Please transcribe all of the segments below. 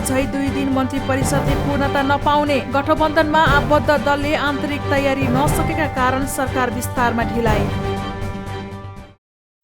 अझै 2 दिन मन्त्री परिषदले पूर्णता नपाउने, गठबन्धनमा आबद्ध दलले आन्तरिक तयारी नसकेका कारण सरकार विस्तारमा ढिलाइ।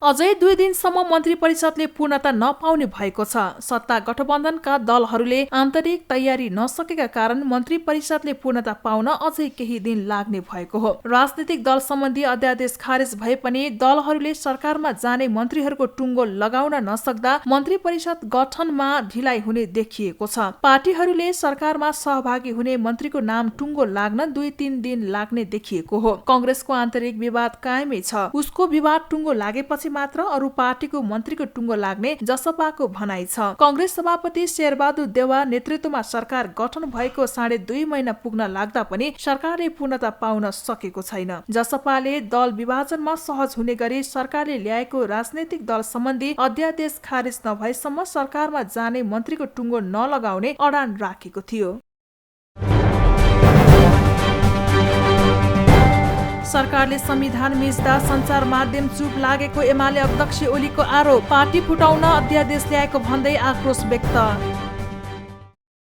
अझै 2 दिनसम्म मन्त्री परिषदले पूर्णता नपाउने भएको छ। सत्ता गठबन्धनका दलहरूले आन्तरिक तयारी नसकेका कारण मन्त्री परिषदले पूर्णता पाउन अझै केही दिन लाग्ने भएको हो। राजनीतिक दल सम्बन्धी अध्यादेश खारेज भए पनि दलहरूले सरकारमा जाने मन्त्रीहरूको टुङ्गो लगाउन नसक्दा मन्त्री परिषद गठनमा ढिलाइ हुने देखिएको छ। पार्टीहरूले सरकारमा सहभागी हुने मन्त्रीको नाम टुङ्गो लाग्न 2-3 दिन लाग्ने देखिएको हो। कांग्रेसको आन्तरिक विवाद कायमै छ। उसको विवाद टुङ्गो लागेपछि मात्र अरू पार्टीको मन्त्रीको टुङ्गो लाग्ने जसपाको भनाइ छ। कांग्रेस सभापति शेरबहादुर देउवा नेतृत्वमा सरकार गठन भएको 2.5 महिना पुग्न लाग्दा पनि सरकारले पूर्णता पाउन सकेको छैन। जसपाले दल विभाजनमा सहज हुने गरी सरकारले ल्याएको राजनैतिक दल सम्बन्धी अध्यादेश खारेज नभएसम्म सरकारमा जाने मन्त्रीको टुङ्गो नलगाउने अडान राखेको थियो। सरकारले संविधान मिच्दा सञ्चार माध्यम चुप लागेको एमाले अध्यक्ष ओलीको आरोप। पार्टी फुटाउन अध्यादेश ल्याएको भन्दै आक्रोश व्यक्त।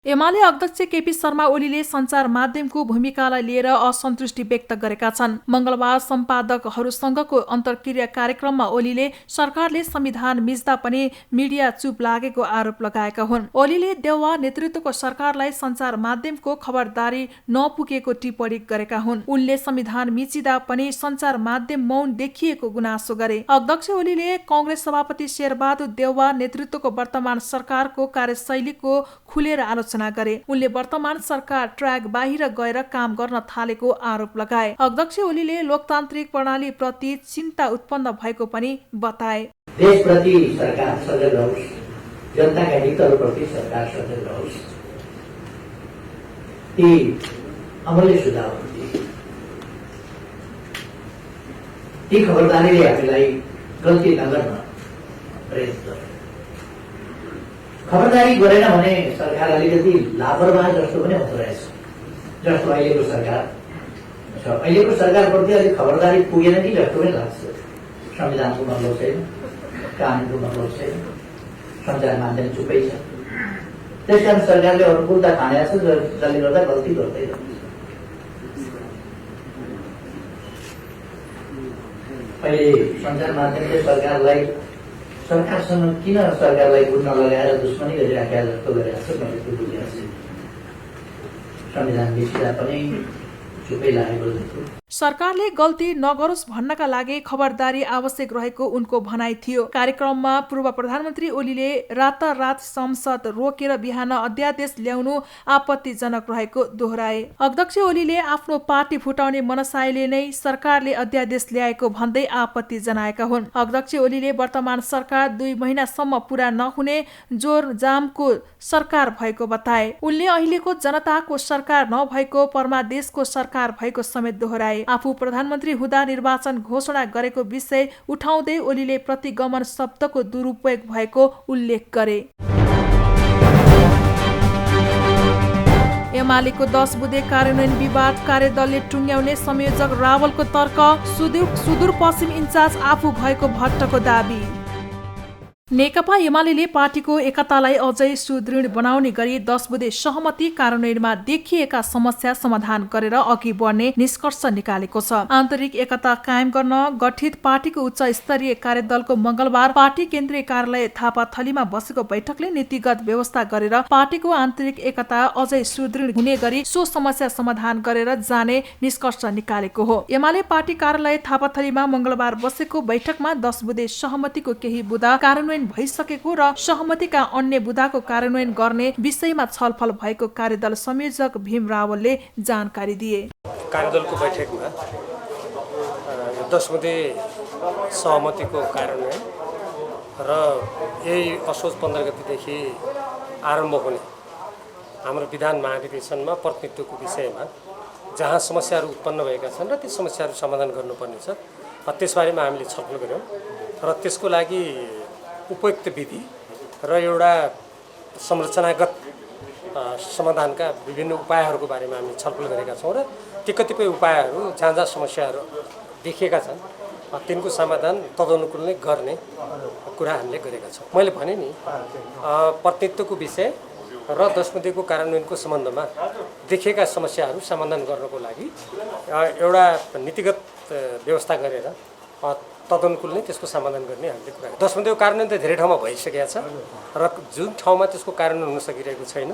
एमाले अध्यक्ष केपी शर्मा ओलीले सञ्चार माध्यमको भूमिकालाई लिएर असन्तुष्टि व्यक्त गरेका छन्। मंगलबार सम्पादकहरूसँगको अन्तर्क्रिया कार्यक्रममा ओलीले सरकारले संविधान मिच्दा पनि मिडिया चुप लागेको आरोप लगाएका हुन्। ओलीले देउवा नेतृत्वको सरकारलाई सञ्चार माध्यमको खबरदारी नपुगेको टिप्पणी गरेका हुन्। उनले संविधान मिचिदा पनि सञ्चार माध्यम मौन देखिएको गुनासो गरे। अध्यक्ष ओलीले कांग्रेस सभापति शेरबहादुर देउवा नेतृत्वको वर्तमान सरकारको कार्यशैलीको खुलेर आलोचना गरे। उनले वर्तमान सरकार ट्र्याक बाहिर गएर काम गर्न थालेको आरोप लगाए। अध्यक्ष ओलीले लोकतान्त्रिक प्रणाली प्रति चिन्ता उत्पन्न भएको पनि बताए। देशप्रति सरकार सजग रहोस्, जनताका हितहरूप्रति सरकार सजग रहोस्। ती अमूल्य सुझावहरू दिए। ती खबरदारीले हामीलाई गल्ती नगर्न प्रेरित गर्यो। खबरदारी गरेन भने सरकार अलिकति लापरवाह जस्तो पनि हुँदो रहेछ। जस्तो अहिलेको सरकार छ, अहिलेको सरकारप्रति अलिक खबरदारी पुगेन कि जस्तो पनि लाग्छ। संविधानको मतलब छैन, कानुनको मतलब छैन, सञ्चार माध्यम चुपै छ। त्यसकारण सरकारले अनुकूलता खानेछ, जसले गर्दा गल्ती गर्दै रहन्छ। अहिले सञ्चार माध्यमले सरकारसँग किन सरकारलाई गुण नलगाएर दुश्मनी गरिराखेका जस्तो गरिरहेको छ, मैले त्यो बुझेको छु। संविधान मिचिदा पनि चुपै लागेको जस्तो। सरकारले गल्ती नगरोस् भन्नका लागि खबरदारी आवश्यक रहेको उनको भनाइ थियो। कार्यक्रममा पूर्व प्रधानमन्त्री ओलीले रातारात संसद रोकेर बिहान अध्यादेश ल्याउनु आपत्तिजनक रहेको दोहोऱ्याए। अध्यक्ष ओलीले आफ्नो पार्टी फुटाउने मनसायले नै सरकारले अध्यादेश ल्याएको भन्दै आपत्ति जनाएका हुन्। अध्यक्ष ओलीले वर्तमान सरकार 2 महिनासम्म पूरा नहुने जोरजामको सरकार भएको बताए। उनले अहिलेको जनताको सरकार नभएको परमादेशको सरकार भएको समेत दोहोऱ्याए। आफू प्रधानमन्त्री हुँदा निर्वाचन घोषणा गरेको विषय उठाउँदै ओलीले प्रतिगमन शब्दको दुरुपयोग भएको उल्लेख गरे। एमालेको 10 बुँदे कार्यान्वयन विवाद कार्यदलले टुङ्ग्याउने संयोजक रावलको तर्क। सुदूरपश्चिम इन्चार्ज आफू भएको भट्टको दाबी। नेकपा एमाले पार्टीको एकतालाई अझै सुदृढ बनाउने गरी 10 बुँदे सहमति कार्यान्वयनमा देखिएका समस्या समाधान गरेर अघि बढ्ने निष्कर्ष निकालेको छ। आन्तरिक एकता कायम गर्न गठित पार्टीको उच्च स्तरीय कार्यदलको मंगलबार पार्टी केन्द्रीय कार्यालय थापाथलीमा बसेको बैठकले नीतिगत व्यवस्था गरेर पार्टीको आन्तरिक एकता अझै सुदृढ हुने गरी सो समस्या समाधान गरेर जाने निष्कर्ष निकालेको हो। एमाले पार्टी कार्यालय थापाथलीमा मंगलबार बसेको बैठकमा 10 बुँदे सहमतिको केही बुँदा कार्यान्वयन भइसकेको र सहमतिका अन्य बुँदाको कार्यान्वयन गर्ने विषयमा छलफल भएको कार्यदल संयोजक भीम रावलले जानकारी दिए। कार्यदलको बैठकमा 10 बुँदे सहमतिको कार्यान्वयन र यही असोज 15 गतेदेखि आरम्भ हुने हाम्रो विधान महाधिवेशनमा प्रतिनिधित्वको विषयमा जहाँ समस्याहरू उत्पन्न भएका छन् र ती समस्याहरू समाधान गर्नुपर्ने छ, त्यसबारेमा हामीले छलफल गर्यौँ र त्यसको लागि उपयुक्त विधि र एउटा संरचनागत समाधानका विभिन्न उपायहरूको बारेमा हामी छलफल गरेका छौँ र ती कतिपय उपायहरू जहाँ जहाँ समस्याहरू देखिएका छन् तिनको समाधान तदनुकूल नै गर्ने कुरा हामीले गरेका छौँ। मैले भने नि प्रतिनिधित्वको विषय र दशमतीको कार्यान्वयनको सम्बन्धमा देखिएका समस्याहरू समाधान गर्नको लागि एउटा नीतिगत व्यवस्था गरेर तदनुकूल नै त्यसको समाधान गर्ने हामीले कुरा दशमतीको कार्यान्वयन त धेरै ठाउँमा भइसकेको छ र जुन ठाउँमा त्यसको कार्यान्वयन हुन सकिरहेको छैन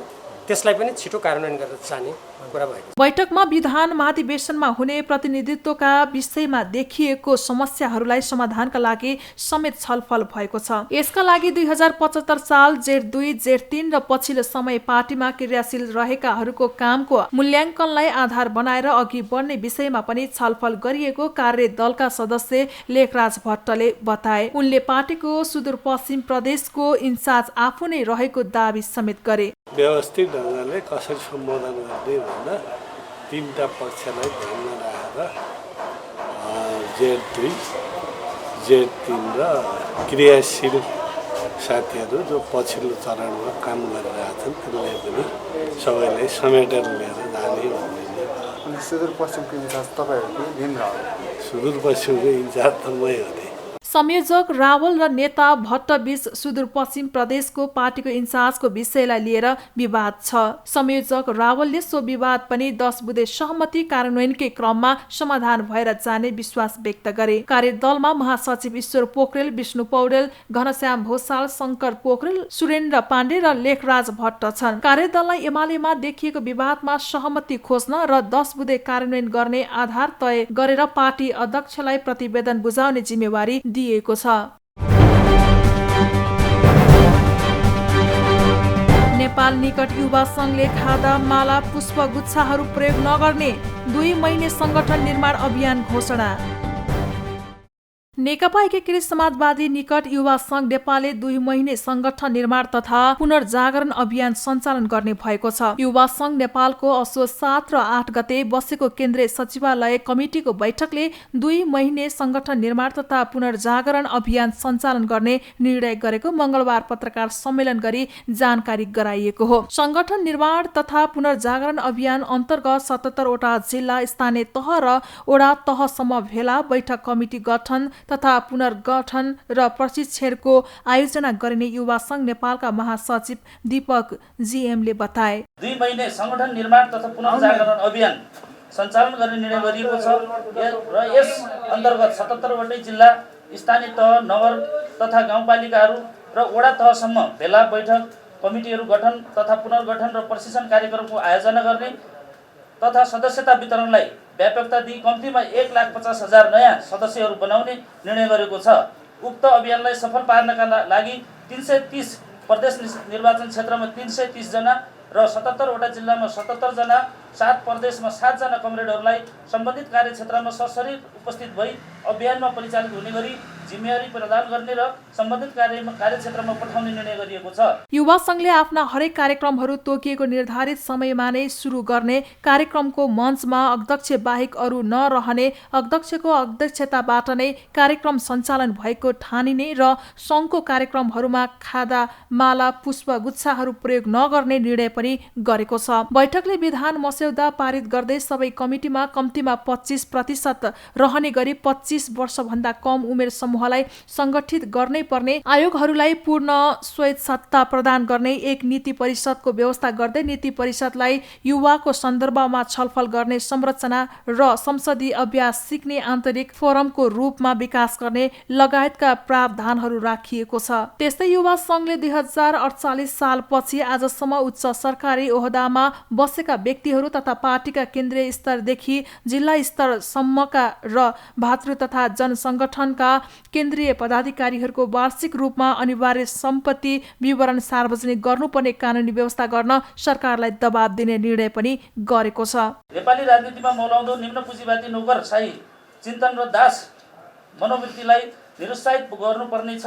त्यसलाई पनि छिटो कार्यान्वयन गरेर जाने कुरा भएको छ। बैठकमा विधान महाधिवेशनमा हुने प्रतिनिधित्वका विषयमा देखिएको समस्याहरूलाई समाधानका लागि समेत छलफल भएको छ। यसका लागि 2075 साल जेठ 2, जेठ 3 र पछिल्लो समय पार्टीमा क्रियाशील रहेकाहरूको कामको मूल्याङ्कनलाई आधार बनाएर अघि बढ्ने विषयमा पनि छलफल गरिएको कार्य दलका सदस्य लेखराज भट्टले बताए। उनले पार्टीको सुदूरपश्चिम प्रदेशको इन्चार्ज आफू नै रहेको दावी समेत गरे। व्यवस्थित ढङ्गले कसरी सम्बोधन गर्ने भन्दा तीनटा पक्षलाई ध्यानमा राखेर जेठ 2, जेठ 3 र क्रियाशील साथीहरू जो पछिल्लो चरणमा काम गरिरहेका छन् तिनलाई पनि सबैलाई समेटेर लिएर जाने भन्ने। सुदूरपश्चिमको इन्चार्ज तपाईँहरूको भिन्न सुदूरपश्चिमको इन्चार्ज त मै हो नि। संयोजक रावल र नेता भट्टबीच सुदूरपश्चिम प्रदेशको पार्टीको इन्चार्जको विषयलाई लिएर विवाद छ। संयोजक रावलले सो विवाद पनि 10 बुँदे सहमति कार्यान्वयनकै क्रममा समाधान भएर जाने विश्वास व्यक्त गरे। कार्यदलमा महासचिव ईश्वर पोखरेल, विष्णु पौडेल, घनश्याम भोसाल, शङ्कर पोखरेल, सुरेन्द्र पाण्डे र लेखराज भट्ट छन्। कार्यदललाई एमालेमा देखिएको विवादमा सहमति खोज्न र 10 बुँदे कार्यान्वयन गर्ने आधार तय गरेर पार्टी अध्यक्षलाई प्रतिवेदन बुझाउने जिम्मेवारी दिएको छ। नेपाल निकट युवा संघले खादा, माला, पुष्प गुच्छाहरू प्रयोग नगर्ने 2 महिने संगठन निर्माण अभियान घोषणा। नेकपा एकीकृत समाजवादी निकट युवा संघ नेपालले 2 महिने संगठन निर्माण तथा पुनर्जागरण अभियान सञ्चालन गर्ने भएको छ। युवा संघ नेपालको असोज 7 र 8 गते बसेको केन्द्रीय सचिवालय कमिटिको बैठकले 2 महिने संगठन निर्माण तथा पुनर्जागरण अभियान सञ्चालन गर्ने निर्णय गरेको मंगलबार पत्रकार सम्मेलन गरी जानकारी गराइएको हो। संगठन निर्माण तथा पुनर्जागरण अभियान अन्तर्गत 77 वटा जिल्ला, स्थानीय तह र वडा तहसम्म भेला, बैठक, कमिटी गठन तथा पुनर्गठन र प्रशिक्षणको आयोजना गरिने युवा संघ नेपालका महासचिव दीपक जीएमले बताए। 2 महिने संगठन निर्माण तथा पुनर्जागरण अभियान सञ्चालन गर्ने निर्णय गरिएको छ र यस अन्तर्गत 77 वटै जिल्ला, स्थानीय तह, नगर तथा गाउँपालिकाहरू र वडा तहसम्म भेला, बैठक, कमिटीहरू गठन तथा पुनर्गठन र प्रशिक्षण कार्यक्रमको आयोजना गर्ने तथा सदस्यता वितरणलाई व्यापकता दिई कम्तीमा 1,50,000 नयाँ सदस्यहरू बनाउने निर्णय गरेको छ। उक्त अभियानलाई सफल पार्नका लागि 330 प्रदेश निर्वाचन क्षेत्रमा 330 जना र 77 वटा जिल्लामा 77 जना, 7 प्रदेशमा 7 जना कमरेडहरूलाई सम्बन्धित कार्यक्षेत्रमा सशरीर उपस्थित भई अभियानमा परिचालित हुने गरी जिम्मेवारी प्रदान गर्ने र सम्बन्धित कार्यक्षेत्रमा पठाउने निर्णय गरिएको छ। युवा संघले आफ्ना हरेक कार्यक्रमहरू तोकिएको निर्धारित समयमा नै सुरु गर्ने, कार्यक्रमको मञ्चमा अध्यक्ष बाहेक अरू नरहने, अध्यक्षको अध्यक्षताबाट नै कार्यक्रम सञ्चालन भएको ठानिने र संघको कार्यक्रमहरूमा खादा, माला, पुष्प गुच्छाहरू प्रयोग नगर्ने निर्णय पनि गरेको छ। बैठकले विधान मस्यौदा पारित गर्दै सबै कमिटीमा कम्तीमा 25% रहने गरी 25 वर्षभन्दा कम उमेर समूहलाई संगठित गर्नै पर्ने, आयोगहरूलाई पूर्ण स्वायत्तता प्रदान गर्ने, एक नीति परिषदको व्यवस्था गर्दै नीति परिषदलाई युवाको सन्दर्भमा छलफल गर्ने संरचना र संसदीय अभ्यास सिक्ने आन्तरिक फोरमको रूपमा विकास गर्ने लगायतका प्रावधानहरू राखिएको छ। त्यस्तै युवा संघले 2048 सालपछि आजसम्म उच्च सरकारी ओहदामा बसेका व्यक्तिहरू तथा पार्टीका केन्द्रीय स्तरदेखि जिल्ला स्तरसम्मका र भातृ तथा जनसंगठनका केन्द्रीय पदाधिकारीहरूको वार्षिक रूपमा अनिवार्य सम्पत्ति विवरण सार्वजनिक गर्नुपर्ने कानुनी व्यवस्था गर्न सरकारलाई दबाब दिने निर्णय पनि गरेको छ। नेपाली राजनीतिमा मौलाउँदो निम्न पुँजीवादी नोकरशाही चिन्तन र दास मनोवृत्तिलाई निरुत्साहित गर्नुपर्ने छ।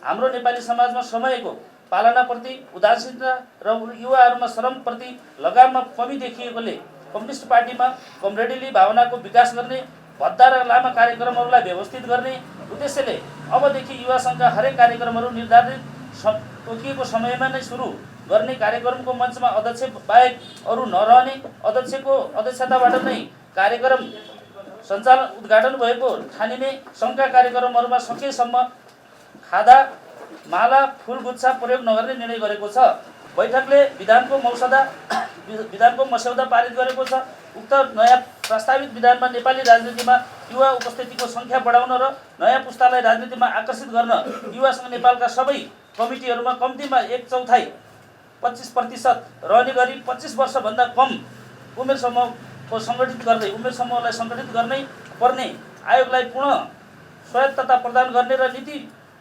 हाम्रो नेपाली समाजमा समयको पालनाप्रति उदासीनता र युवाहरूमा श्रमप्रति लगाममा कमी देखिएकोले कम्युनिस्ट पार्टीमा कमरेडेली भावनाको विकास गर्ने, भद्दा र लामा कार्यक्रमहरूलाई व्यवस्थित गर्ने उद्देश्यले अबदेखि युवा सङ्घका हरेक कार्यक्रमहरू निर्धारित तोकिएको समयमा नै सुरु गर्ने, कार्यक्रमको मञ्चमा अध्यक्ष बाहेक अरू नरहने, अध्यक्षको अध्यक्षताबाट नै कार्यक्रम सञ्चालन उद्घाटन भएको ठानिने, सङ्घका कार्यक्रमहरूमा सकेसम्म खादा, माला, फुलगुच्छा प्रयोग नगर्ने निर्णय गरेको छ। बैठकले विधानको मस्यौदा पारित गरेको छ। उक्त नयाँ प्रस्तावित विधानमा नेपाली राजनीतिमा युवा उपस्थितिको सङ्ख्या बढाउन र नयाँ पुस्तालाई राजनीतिमा आकर्षित गर्न युवासँग नेपालका सबै कमिटीहरूमा कम्तीमा 1/4 25% रहने गरी 25 वर्षभन्दा कम उमेर समूहलाई सङ्गठित गर्नै पर्ने आयोगलाई पूर्ण स्वायत्तता प्रदान गर्ने र नीति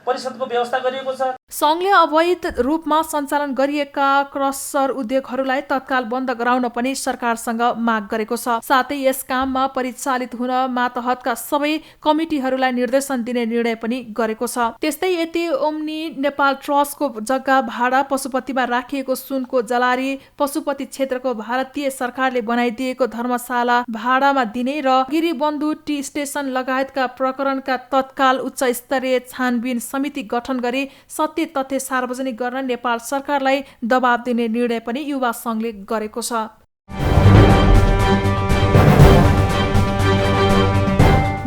परिषदको व्यवस्था गरिएको छ। सङ्घले अवैध रूपमा सञ्चालन गरिएका क्रसर उद्योगहरूलाई तत्काल बन्द गराउन पनि सरकारसँग माग गरेको छ। साथै यस काममा परिचालित हुन मातहतका सबै कमिटीहरूलाई निर्देशन दिने निर्णय पनि गरेको छ। त्यस्तै यति ओम्नी नेपाल ट्रस्टको जग्गा भाडा पशुपतिमा राखिएको सुनको जलारी पशुपति क्षेत्रको भारतीय सरकारले बनाइदिएको धर्मशाला भाडामा दिने र गिरीबन्धु टी स्टेसन लगायतका प्रकरणका तत्काल उच्च स्तरीय छानबिन समिति गठन गरी सत्य तथ्य सार्वजनिक गर्न नेपाल सरकारलाई दबाब दिने निर्णय पनि युवा सङ्घले गरेको छ।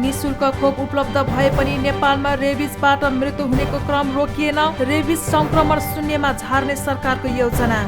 निःशुल्क खोप उपलब्ध भए पनि नेपालमा रेबिजबाट मृत्यु हुनेको क्रम रोकिएन। रेबिज संक्रमण शून्यमा झार्ने सरकारको योजना।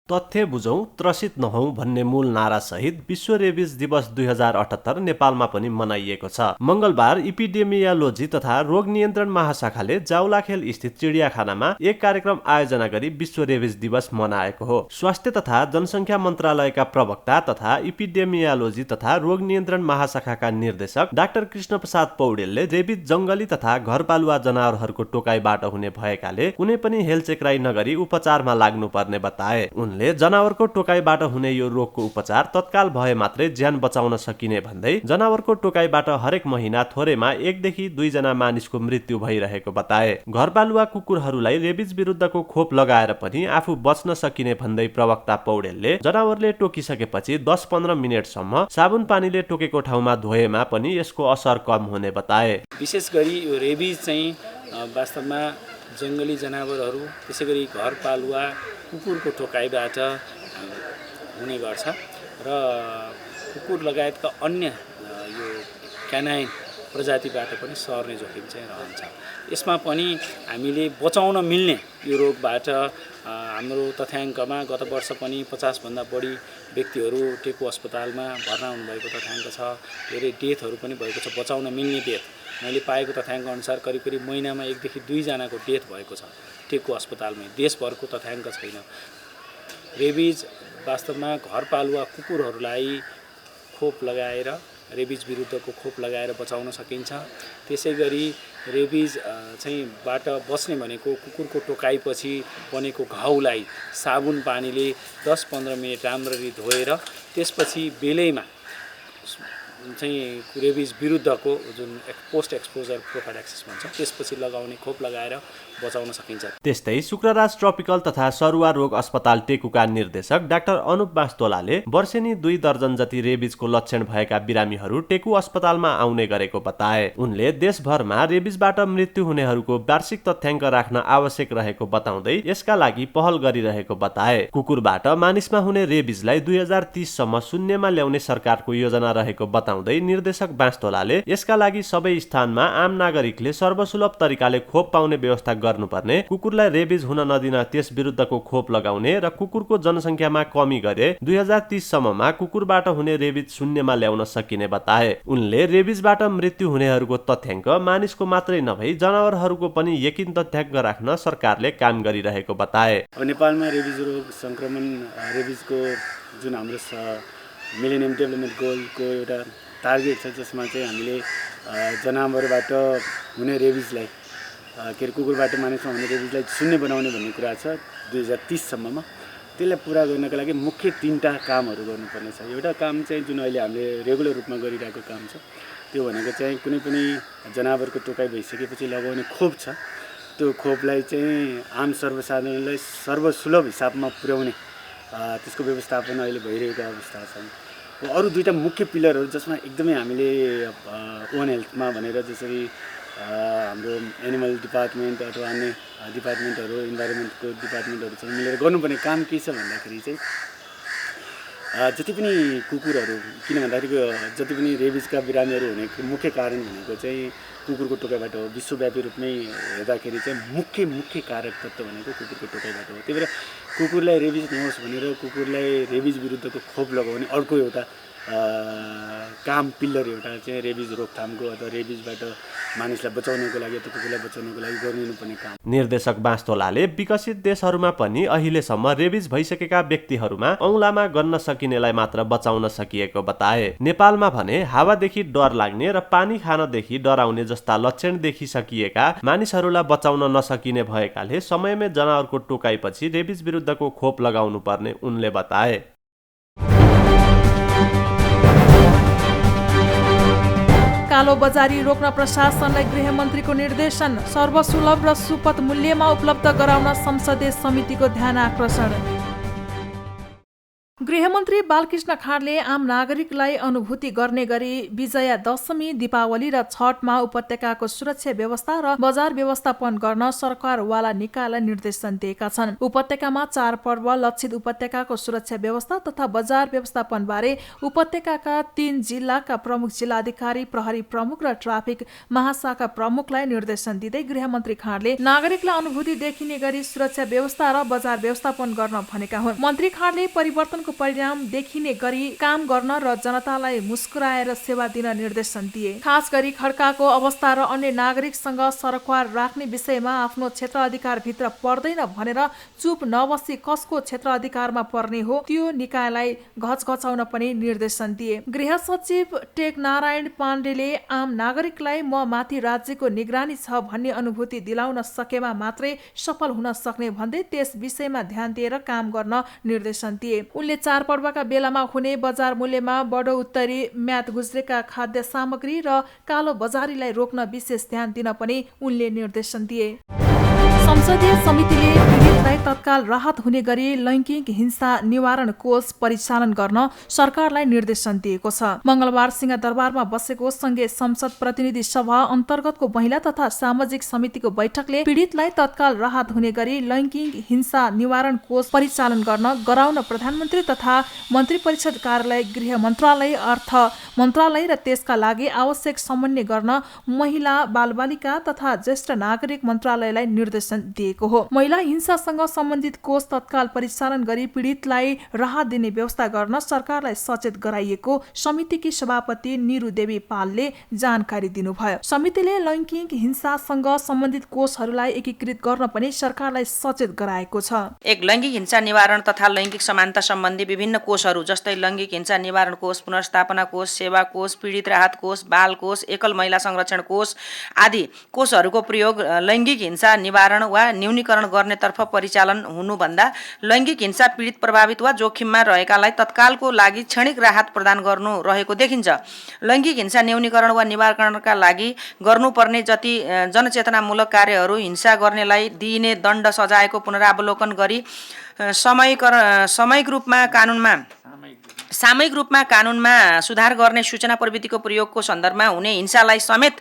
तथ्य बुझौं त्रसित नहौं भन्ने मूल नारा सहित विश्व रेबिज दिवस 2078 नेपालमा पनि मनाइएको छ। मंगलबार इपिडेमियोलोजी तथा रोग नियन्त्रण महाशाखाले जाउलाखेल स्थित चिडियाखानामा एक कार्यक्रम आयोजना गरी विश्व रेबिज दिवस मनाएको हो। स्वास्थ्य तथा जनसङ्ख्या मन्त्रालयका प्रवक्ता तथा इपिडेमियोलोजी तथा रोग नियन्त्रण महाशाखाका निर्देशक डाक्टर कृष्ण प्रसाद पौडेलले रेबिज जंगली तथा घरपालुवा जनावरहरूको टोकाइबाट हुने भएकाले कुनै पनि हेलचेक्राइ नगरी उपचारमा लाग्नुपर्ने बताए। उनले जनावरको टोकाइबाट हुने यो रोगको उपचार तत्काल भए मात्रै ज्यान बचाउन सकिने भन्दै जनावरको टोकाइबाट हरेक महिना थोरैमा 1 देखि 2 जना मानिसको मृत्यु भइरहेको बताए। घरपालुवा कुकुरहरूलाई रेबिज विरुद्धको खोप लगाएर पनि आफू बच्न सकिने भन्दै प्रवक्ता पौडेलले जनावरले टोकिसकेपछि 10-15 मिनेटसम्म साबुन पानीले टोकेको ठाउँमा धोएमा पनि यसको असर कम हुने बताए। विशेष गरी यो रेबिज चाहिँ वास्तवमा जङ्गली जनावरहरू त्यसैगरी घरपालुवा कुकुरको टोकाइबाट हुने गर्छ र कुकुर लगायतका अन्य यो क्यानाइन प्रजातिबाट पनि सर्ने जोखिम चाहिँ रहन्छ। यसमा पनि हामीले बचाउन मिल्ने यो रोगबाट हाम्रो तथ्याङ्कमा गत वर्ष पनि 50 भन्दा बढी व्यक्तिहरू टेकु अस्पतालमा भर्ना हुनुभएको तथ्याङ्क छ। धेरै डेथहरू पनि भएको छ। बचाउन मिल्ने डेथ मैले पाएको तथ्याङ्क अनुसार करिब करिब महिनामा 1 देखि 2 जनाको डेथ भएको छ टेकु अस्पतालमै। देशभरको तथ्याङ्क छैन। रेबिज वास्तवमा घरपालुवा कुकुरहरूलाई खोप लगाएर रेबिज विरुद्धको खोप लगाएर बचाउन सकिन्छ। त्यसैगरी रेबिज चाहिँ बाट बच्ने भनेको कुकुरको टोकाइपछि बनेको घाउलाई साबुन पानीले 10-15 मिनेट राम्ररी धोएर त्यसपछि बेलैमा चाहिँ रेबिज विरुद्धको जुन पोस्ट एक्सपोजर प्रोफाइलेक्सिस भन्छ त्यसपछि लगाउने खोप लगाएर बचाउन सकिन्छ। त्यस्तै शुक्रराज ट्रपिकल तथा सरुवा रोग अस्पताल टेकुका निर्देशक डाक्टर अनुप बास्तोलाले वर्षेनी 2 दर्जन जति रेबिजको लक्षण भएका बिरामीहरू टेकु अस्पतालमा आउने गरेको बताए। उनले देशभरमा रेबिजबाट मृत्यु हुनेहरूको वार्षिक तथ्याङ्क राख्न आवश्यक रहेको बताउँदै यसका लागि पहल गरिरहेको बताए। कुकुरबाट मानिसमा हुने रेबिजलाई 2030 सम्म शून्यमा ल्याउने सरकारको योजना रहेको बताउँदै निर्देशक बास्तोलाले यसका लागि सबै स्थानमा आम नागरिकले सर्वसुलभ तरिकाले खोप पाउने व्यवस्था गर्नुपर्ने, कुकुरलाई रेबिज हुन नदिन त्यस विरुद्धको खोप लगाउने र कुकुरको जनसङ्ख्यामा कमी गरे 2030 सम्ममा कुकुरबाट हुने रेबिज शून्यमा ल्याउन सकिने बताए। उनले रेबिजबाट मृत्यु हुनेहरूको तथ्याङ्क मानिसको मात्रै नभई जनावरहरूको पनि यकिन तथ्याङ्क राख्न सरकारले काम गरिरहेको बताए। नेपालमा रेबिज रोग संक्रमण रेबिजको जुन हाम्रो मिलेनियम डेभलपमेन्ट गोलको एउटा टार्गेट छ जसमा चाहिँ हामीले जनावरबाट हुने रेबिजलाई के अरे कुकुरबाट मानिसमा हुने रेबिजलाई शून्य बनाउने भन्ने कुरा छ 2030 सम्ममा। त्यसलाई पुरा गर्नका लागि मुख्य 3टा कामहरू गर्नुपर्ने छ। एउटा काम चाहिँ जुन अहिले हामीले रेगुलर रूपमा गरिरहेको काम छ त्यो भनेको चाहिँ कुनै पनि जनावरको टोकाइ भइसकेपछि लगाउने खोप छ। त्यो खोपलाई चाहिँ आम सर्वसाधारणलाई सर्वसुलभ हिसाबमा पुर्याउने त्यसको व्यवस्थापन अहिले भइरहेको अवस्था छ। अरू 2टा मुख्य पिलरहरू जसमा एकदमै हामीले ओन हेल्थमा भनेर जसरी हाम्रो एनिमल डिपार्टमेन्ट अथवा अन्य डिपार्टमेन्टहरू इन्भाइरोमेन्टको डिपार्टमेन्टहरू चाहिँ मिलेर गर्नुपर्ने काम के छ भन्दाखेरि चाहिँ जति पनि कुकुरहरू, किन भन्दाखेरि जति पनि रेबिजका बिरामीहरू हुने मुख्य कारण भनेको चाहिँ कुकुरको टोकाइबाट हो। विश्वव्यापी रूपमै हेर्दाखेरि चाहिँ मुख्य कारक तत्त्व भनेको कुकुरको टोकाइबाट हो। त्यही भएर कुकुरलाई रेबिज नहोस् भनेर कुकुरलाई रेबिज विरुद्धको खोप लगाउने अर्को एउटा काम पिल्लर एउटा चाहिँ रेबिज रोकथामको अथवा रेबिजबाट मानिसलाई बचाउनको लागि अथवा कुकुरलाई बचाउनको लागि गरिनुपर्ने काम। निर्देशक बाँस्तोलाले विकसित देशहरूमा पनि अहिलेसम्म रेबिज भइसकेका व्यक्तिहरूमा औँलामा गन्न सकिनेलाई मात्र बचाउन सकिएको बताए। नेपालमा भने हावादेखि डर लाग्ने र पानी खानदेखि डराउने जस्ता लक्षण देखिसकिएका मानिसहरूलाई बचाउन नसकिने भएकाले समयमै जनावरको टोकाइपछि रेबिज विरुद्धको खोप लगाउनु पर्ने उनले बताए। कालो बजारी रोक्न प्रशासनलाई गृहमन्त्रीको निर्देशन। सर्वसुलभ र सुपथ मूल्यमा उपलब्ध गराउन संसदीय समितिको ध्यान आकर्षण। गृहमन्त्री बालकृष्ण खाँडले आम नागरिकलाई अनुभूति गर्ने गरी विजया दशमी, दीपावली र छठमा उपत्यकाको सुरक्षा व्यवस्था र बजार व्यवस्थापन गर्न सरकारवाला निकायलाई निर्देशन दिएका छन्। उपत्यकामा चाडपर्व लक्षित उपत्यकाको सुरक्षा व्यवस्था तथा बजार व्यवस्थापन बारे उपत्यकाका 3 जिल्लाका प्रमुख जिल्लाधिकारी, प्रहरी प्रमुख र ट्राफिक महाशाखा प्रमुखलाई निर्देशन दिँदै गृहमन्त्री खाँडले नागरिकलाई अनुभूति देखिने गरी सुरक्षा व्यवस्था र बजार व्यवस्थापन गर्न भनेका हुन्। मन्त्री खाँडले परिवर्तनको परिणाम देखिने गरी काम गर्न र जनतालाई मुस्कुराएर सेवा दिन निर्देशन दिए। खास गरी खड्काको अवस्था र अन्य नागरिकसँग सरकार राख्ने विषयमा आफ्नो क्षेत्र अधिकारभित्र पर्दैन भनेर चुप नबसी कसको क्षेत्र अधिकारमा पर्ने हो त्यो निकायलाई घचघचाउन पनि निर्देशन दिए। गृह सचिव टेक नारायण पाण्डेले आम नागरिकलाई म माथि राज्यको निगरानी छ भन्ने अनुभूति दिलाउन सकेमा मात्रै सफल हुन सक्ने भन्दै त्यस विषयमा ध्यान दिएर काम गर्न निर्देशन दिए। उनले चाडपर्वका बेलामा हुने बजार मूल्यमा बढोत्तरी, म्याद गुज्रेका खाद्य सामग्री र कालो बजारीलाई रोक्न विशेष ध्यान दिन पनि उनले निर्देशन दिए। संसदीय समितिले पीडितलाई तत्काल राहत हुने गरी लैङ्गिक हिंसा निवारण कोष परिचालन गर्न सरकारलाई निर्देशन दिएको छ। मंगलबार सिंहदरबारमा बसेको संघीय संसद प्रतिनिधि सभा अन्तर्गतको महिला तथा सामाजिक समितिको बैठकले पीडितलाई तत्काल राहत हुने गरी लैङ्गिक हिंसा निवारण कोष परिचालन गराउन प्रधानमन्त्री तथा मन्त्री परिषद कार्यालय, गृह मन्त्रालय, अर्थ मन्त्रालय र त्यसका लागि आवश्यक समन्वय गर्न महिला, बालबालिका तथा ज्येष्ठ नागरिक मन्त्रालयलाई निर्देशन दिएको हो। महिला हिंसासँग सम्बन्धित कोष तत्काल परिचालन गरी पीडितलाई राहत दिने व्यवस्था गर्न सरकारलाई सचेत गराइएको समितिकी सभापति निरु देवी पालले जानकारी दिनुभयो। समितिले लैङ्गिक हिंसासँग सम्बन्धित कोषहरूलाई एकीकृत गर्न पनि सरकारलाई सचेत गराएको छ। एक लैङ्गिक हिंसा निवारण तथा लैङ्गिक समानता सम्बन्धी विभिन्न कोषहरू जस्तै लैङ्गिक हिंसा निवारण कोष, पुनर्स्थापना कोष, सेवा कोष, पीडित राहत कोष, बाल कोष, एकल महिला संरक्षण कोष आदि कोषहरूको प्रयोग लैङ्गिक हिंसा निवारण वा न्यूनीकरण गर्नेतर्फ परिचालन हुनुभन्दा लैङ्गिक हिंसा पीडित, प्रभावित वा जोखिममा रहेकालाई तत्कालको लागि क्षणिक राहत प्रदान गर्नु रहेको देखिन्छ। लैङ्गिक हिंसा न्यूनीकरण वा निवारणका लागि गर्नुपर्ने जति जनचेतनामूलक कार्यहरू, हिंसा गर्नेलाई दिइने दण्ड सजायको पुनरावलोकन गरी सामयिक रूपमा कानुनमा सुधार गर्ने, सूचना प्रविधिको प्रयोगको सन्दर्भमा हुने हिंसालाई समेत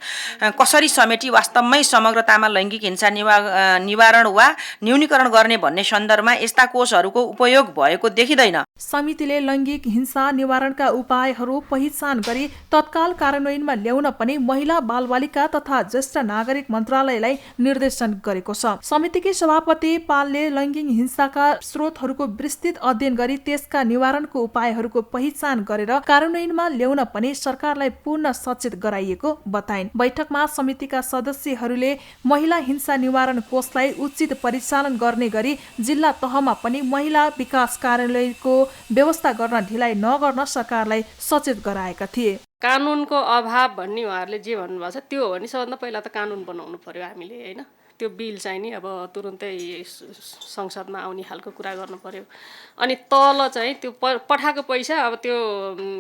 कसरी समेटी वास्तवमै समग्रतामा लैङ्गिक हिंसा निवारण वा न्यूनीकरण गर्ने भन्ने सन्दर्भमा यस्ता कोषहरूको उपयोग भएको देखिँदैन। समितिले लैङ्गिक हिंसा निवारणका उपायहरू पहिचान गरी तत्काल कार्यान्वयनमा ल्याउन पनि महिला, बालबालिका तथा ज्येष्ठ नागरिक मन्त्रालयलाई निर्देशन गरेको छ। समितिकी सभापति पालले लैङ्गिक हिंसाका स्रोतहरूको विस्तृत अध्ययन गरी त्यसका निवारणको उपायहरूको पहिचान गरेर कार्यान्वयनमा ल्याउन पनि सरकारलाई पूर्ण सचेत गराइएको बताइन्। बैठकमा समितिका सदस्यहरूले महिला हिंसा निवारण कोषलाई उचित परिचालन गर्ने गरी जिल्ला तहमा पनि महिला विकास कार्यालयको व्यवस्था गर्न ढिलाइ नगर्न सरकारलाई सचेत गराएका थिए। कानुनको अभाव भन्ने उहाँहरूले जे भन्नुभएको छ त्यो हो भने सबभन्दा पहिला त कानुन बनाउनु पर्यो हामीले, होइन? त्यो बिल चाहिँ नि अब तुरुन्तै संसदमा आउने खालको कुरा गर्नु पर्यो। अनि तल चाहिँ त्यो पठाएको पैसा अब त्यो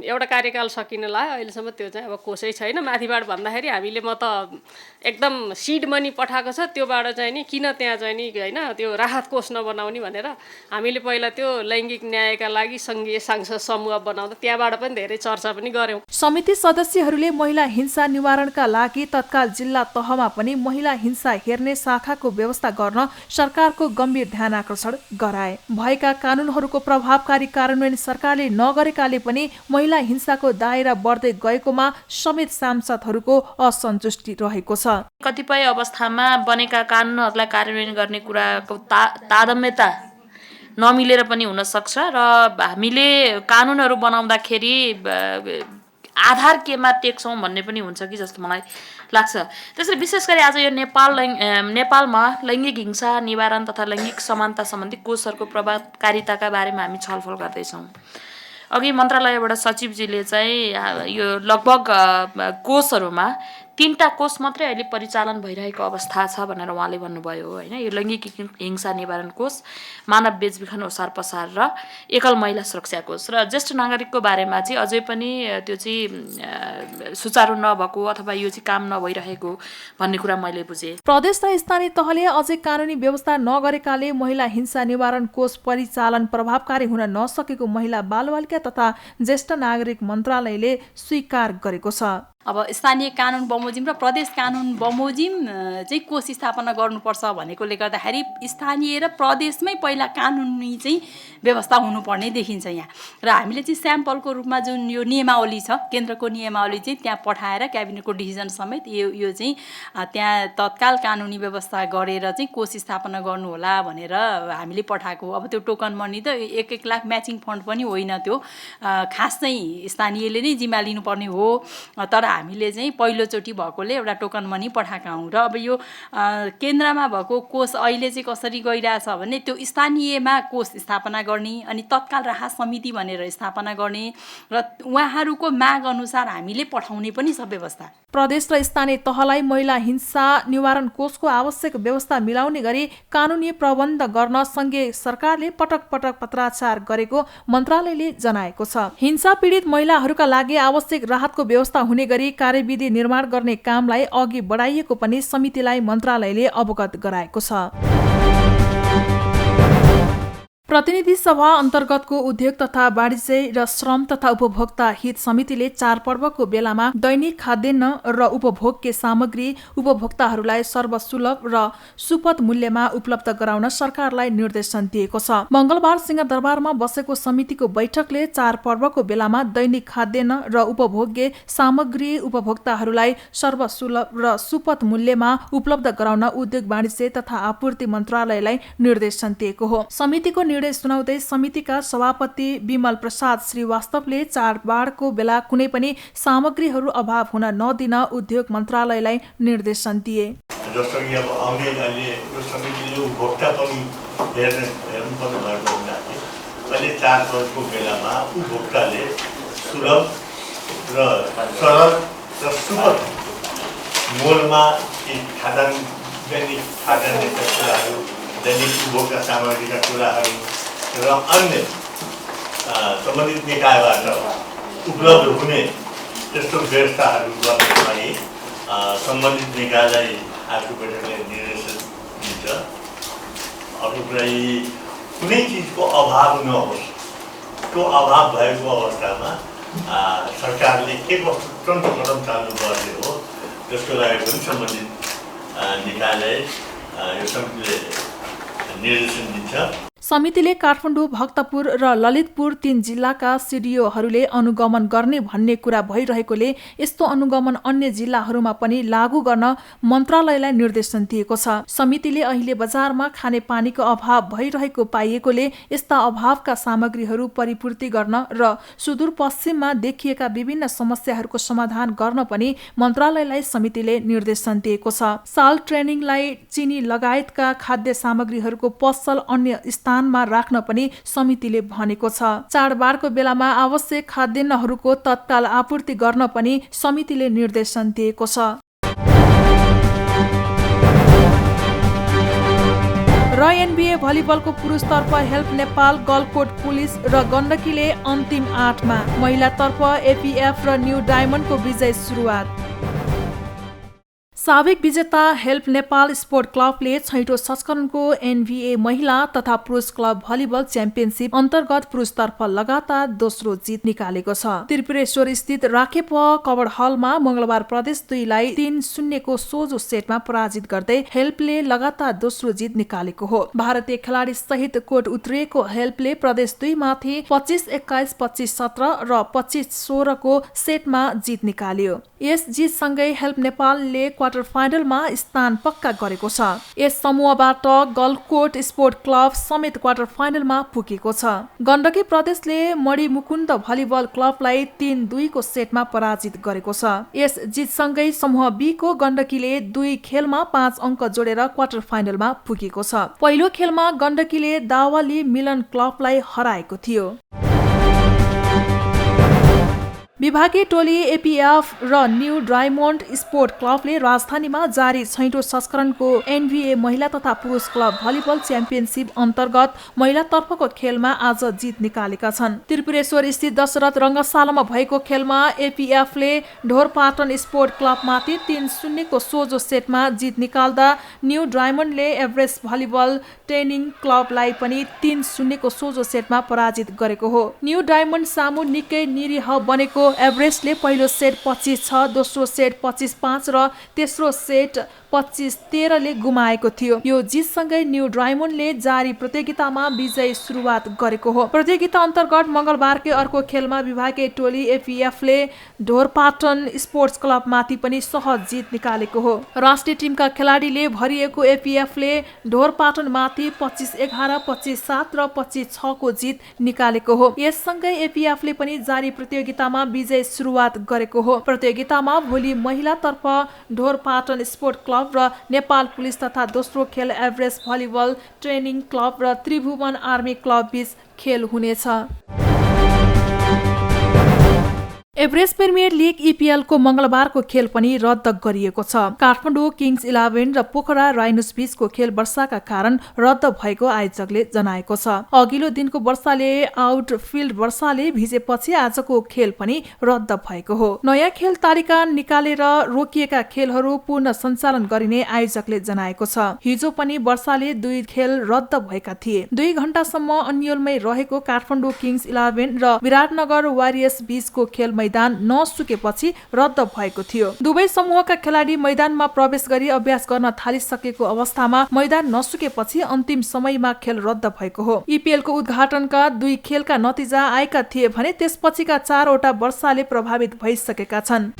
एउटा कार्यकाल सकिन लाग्यो, अहिलेसम्म त्यो चाहिँ अब कोषै छैन। माथिबाट भन्दाखेरि हामीले म त एकदम सिड मनी पठाएको छ त्योबाट चाहिँ नि किन त्यहाँ चाहिँ नि होइन त्यो राहत कोष नबनाउने भनेर हामीले पहिला त्यो लैङ्गिक न्यायका लागि सङ्घीय सांसद समूह बनाउँदा त्यहाँबाट पनि धेरै चर्चा पनि गऱ्यौँ। समिति सदस्यहरूले महिला हिंसा निवारणका लागि तत्काल जिल्ला तहमा पनि महिला हिंसा हेर्ने शाखाको व्यवस्था गर्न सरकारको गम्भीर ध्यान आकर्षण गराए। भएका कानुनहरूको प्रभावकारी कार्यान्वयन सरकारले नगरेकाले पनि महिला हिंसाको दायरा बढ्दै गएकोमा समेत सांसदहरूको असन्तुष्टि रहेको छ। कतिपय अवस्थामा बनेका कानुनहरूलाई कार्यान्वयन गर्ने कुराको तारतम्यता नमिलेर पनि हुन सक्छ र हामीले कानुनहरू बनाउँदाखेरि आधार केमा टेक्छौँ भन्ने पनि हुन्छ कि जस्तो मलाई लाग्छ। त्यसैले विशेष गरी आज यो नेपालमा लैङ्गिक हिंसा निवारण तथा लैङ्गिक समानता सम्बन्धी कोषहरूको प्रभावकारिताका बारेमा हामी छलफल गर्दैछौँ। अघि मन्त्रालयबाट सचिवजीले चाहिँ यो लगभग कोषहरूमा 3टा कोष मात्रै अहिले परिचालन भइरहेको अवस्था छ भनेर उहाँले भन्नुभयो होइन। यो लैङ्गिक हिंसा निवारण कोष, मानव बेचबिखन ओसार पसार र एकल महिला सुरक्षा कोष र ज्येष्ठ नागरिकको बारेमा चाहिँ अझै पनि त्यो चाहिँ सुचारू नभएको अथवा यो चाहिँ काम नभइरहेको भन्ने कुरा मैले बुझेँ। प्रदेश र स्थानीय तहले अझै कानुनी व्यवस्था नगरेकाले महिला हिंसा निवारण कोष परिचालन प्रभावकारी हुन नसकेको महिला बालबालिका तथा ज्येष्ठ नागरिक मन्त्रालयले स्वीकार गरेको छ। अब स्थानीय कानुन बमोजिम र प्रदेश कानुन बमोजिम चाहिँ कोष स्थापना गर्नुपर्छ भनेकोले गर्दाखेरि स्थानीय र प्रदेशमै पहिला कानुनी चाहिँ व्यवस्था हुनुपर्ने देखिन्छ यहाँ। र हामीले चाहिँ स्याम्पलको रूपमा जुन यो नियमावली छ, केन्द्रको नियमावली चाहिँ त्यहाँ पठाएर क्याबिनेटको डिसिजन समेत यो चाहिँ त्यहाँ तत्काल कानुनी व्यवस्था गरेर चाहिँ कोष स्थापना गर्नु होला भनेर हामीले पठाएको। अब त्यो टोकन मनी त 1-1 लाख म्याचिङ फन्ड पनि होइन, त्यो खास चाहिँ स्थानीयले नै जिम्मा लिनुपर्ने हो। तर हामीले चाहिँ पहिलोचोटि भएकोले एउटा टोकन मनी पठाएका हौँ। र अब यो केन्द्रमा भएको कोष अहिले चाहिँ कसरी गइरहेछ भने त्यो स्थानीयमा कोष स्थापना गर्ने अनि तत्काल राहत समिति भनेर स्थापना गर्ने र उहाँहरूको माग अनुसार हामीले पठाउने पनि छ व्यवस्था। प्रदेश र स्थानीय तहलाई महिला हिंसा निवारण कोषको आवश्यक व्यवस्था मिलाउने गरी कानुनी प्रबन्ध गर्न सङ्घीय सरकारले पटक पटक पत्राचार गरेको मन्त्रालयले जनाएको छ। हिंसा पीडित महिलाहरूका लागि आवश्यक राहतको व्यवस्था हुने गरी कार्यविधि निर्माण गर्ने कामलाई अघि बढाइएको पनि समितिलाई मन्त्रालयले अवगत गराएको छ। प्रतिनिधि सभा अन्तर्गतको उद्योग तथा वाणिज्य र श्रम तथा उपभोक्ता हित समितिले चाडपर्वको बेलामा दैनिक खाद्यान्न र उपभोग्य सामग्री उपभोक्ताहरूलाई सर्वसुलभ र सुपथ मूल्यमा उपलब्ध गराउन सरकारलाई निर्देशन दिएको छ। मंगलबार सिंहदरबारमा बसेको समितिको बैठकले चाडपर्वको बेलामा दैनिक खाद्यान्न र उपभोग्य सामग्री उपभोक्ताहरूलाई सर्वसुलभ र सुपथ मूल्यमा उपलब्ध गराउन उद्योग वाणिज्य तथा आपूर्ति मन्त्रालयलाई निर्देशन दिएको हो। समितिको निर्णय सुनाउँदै समितिका सभापति विमल प्रसाद श्रीवास्तवले चाडबाडको बेला कुनै पनि सामग्रीहरू अभाव हुन नदिन उद्योग मन्त्रालयलाई निर्देशन दिए। जस्तो कि अब आउने अहिले यो समितिले उपभोक्ता पनि हेर्नुपर्ने भएको हुनाले अहिले चाडपर्वको बेलामा उपभोक्ताले सुलभ र सरल र सुपथ मोलमा दैनिक खाद्यान्नका कुराहरू, दैनिक उपभोक्ता सामग्रीका कुराहरू र अन्य सम्बन्धित निकायबाट उपलब्ध हुने त्यस्तो व्यवस्थाहरू गर्नको लागि सम्बन्धित निकायलाई आजको बैठकले निर्देशन दिन्छ। अर्को कुरा कुनै चिजको अभाव नहोस्, त्यो अभाव भएको अवस्थामा सरकारले के कस्तो तुरन्त कदम चाल्नु पर्ने हो त्यसको लागि पनि सम्बन्धित निकायलाई यो समितिले निर्देशन दिन्छ। समितिले काठमाडौँ, भक्तपुर र ललितपुर 3 जिल्लाका सिडिओहरूले अनुगमन गर्ने भन्ने कुरा भइरहेकोले यस्तो अनुगमन अन्य जिल्लाहरूमा पनि लागू गर्न मन्त्रालयलाई निर्देशन दिएको छ। समितिले अहिले बजारमा खाने पानीको अभाव भइरहेको पाइएकोले यस्ता अभावका सामग्रीहरू परिपूर्ति गर्न र सुदूरपश्चिममा देखिएका विभिन्न समस्याहरूको समाधान गर्न पनि मन्त्रालयलाई समितिले निर्देशन दिएको छ। साल ट्रेनिङलाई चिनी लगायतका खाद्य सामग्रीहरूको पसल अन्य स्थानमा राख्न पनि समितिले भनेको छ। चाडबाडको बेलामा आवश्यक खाद्यान्नहरूको तत्काल आपूर्ति गर्न पनि समितिले निर्देशन दिएको छ। र एनबिए भलिबलको पुरुषतर्फ हेल्प नेपाल, गलकोट पुलिस र गण्डकीले अन्तिम 8मा, महिलातर्फ एपीएफ र न्यू डायमन्डको विजय सुरुवात। साबिक विजेता हेल्प नेपाल स्पोर्ट क्लबले 6औं संस्करणको एनभीए महिला तथा पुरुष क्लब भलिबल च्याम्पियनशिप अन्तर्गत पुरुषतर्फ लगातार दोस्रो जित निकालेको छ। त्रिपुरेश्वर स्थित राखेप कवर हलमा मंगलबार प्रदेश 2 लाई 3-0 को सोझो सेटमा पराजित गर्दै हेल्पले लगातार दोस्रो जित निकालेको हो। भारतीय खेलाडी सहित कोट उत्रिएको हेल्पले प्रदेश 2 माथि 25-21, 25-17 र 25-16 को सेटमा जित निकाल्यो। यस जितसँगै हेल्प नेपालले क्वार्टर फाइनलमा स्थान पक्का गरेको छ। यस समूहबाट गलकोट स्पोर्ट क्लब समेत क्वार्टर फाइनलमा पुगेको छ। गण्डकी प्रदेशले मणि मुकुन्द भलिबल क्लबलाई 3-2 को सेटमा पराजित गरेको छ। यस जितसँगै समूह बी को गण्डकीले 2 खेलमा 5 अङ्क जोडेर क्वार्टर फाइनलमा पुगेको छ। पहिलो खेलमा गण्डकीले दावाली मिलन क्लबलाई हराएको थियो। विभागीय टोली एपीएफ र न्यू डायमन्ड स्पोर्ट क्लबले राजधानीमा जारी 6औं संस्करणको एनभीए महिला तथा पुरुष क्लब भलिबल च्याम्पियनशिप अन्तर्गत महिलातर्फको खेलमा आज जित निकालेका छन्। त्रिपुरेश्वर स्थित दशरथ रङ्गशालामा भएको खेलमा एपीएफले ढोरपाटन स्पोर्ट क्लबमाथि 3-0 को सोझो सेटमा जित निकाल्दा न्यू डायमन्डले एभरेस्ट भलिबल ट्रेनिङ क्लबलाई पनि 3-0 को सोझो सेटमा पराजित गरेको हो। न्यू डायमन्ड सामु निकै निरीह बनेको एभरेस्टले पहिलो सेट 25-6, दोस्रो सेट 25-5 र तेस्रो सेट 25-13 ले गुमाएको थियो। यो जितसँगै न्यू डायमन्डले जारी प्रतियोगितामा विजयी सुरुवात गरेको हो। प्रतियोगिता अन्तर्गत मंगलबारकै अर्को खेलमा विभागीय टोली एपीएफले ढोरपाटन स्पोर्ट्स क्लबमाथि पनि सहज जित निकालेको हो। राष्ट्रिय टिमका खेलाडीले भरिएको एपीएफले ढोरपाटनमाथि 25-11, 25-7 र 25-6 को जित निकालेको हो। यससँगै एपीएफले पनि जारी प्रतियोगितामा विजय सुरुवात गरेको हो। प्रतियोगितामा भोलि महिलातर्फ ढोरपाटन स्पोर्ट क्लब र नेपाल पुलिस तथा दोस्रो खेल एभरेस्ट भलिबल ट्रेनिङ क्लब र त्रिभुवन आर्मी क्लब बीच खेल हुनेछ। एभरेस्ट प्रिमियर लिग ईपीएल को मंगलबारको खेल पनि रद्द गरिएको छ। काठमाडौँ किङ्स 11 र पोखरा राइनोस बीचको खेल वर्षाका कारण रद्द भएको आयोजकले जनाएको छ। अघिल्लो दिनको वर्षाले आउटफिल्ड वर्षाले भिजेपछि आजको खेल पनि रद्द भएको हो। नयाँ खेल तालिका निकालेर रोकिएका खेलहरू पुनः सञ्चालन गरिने आयोजकले जनाएको छ। हिजो पनि वर्षाले 2 खेल रद्द भएका थिए। 2 घण्टासम्म अन्यलमै रहेको काठमाडौँ किङ्स 11 र विराटनगर वारियर्स बीचको खेल मैदान नसुकेपछि रद्द भएको थियो। दुवै समूहका खेलाडी मैदानमा प्रवेश गरी अभ्यास गर्न थालिसकेको अवस्थामा मैदान नसुकेपछि अन्तिम समयमा खेल रद्द भएको हो। ईपीएल को उद्घाटनका 2 खेलका नतिजा आएका थिए भने त्यसपछिका 4 वटा वर्षाले प्रभावित भइसकेका छन्।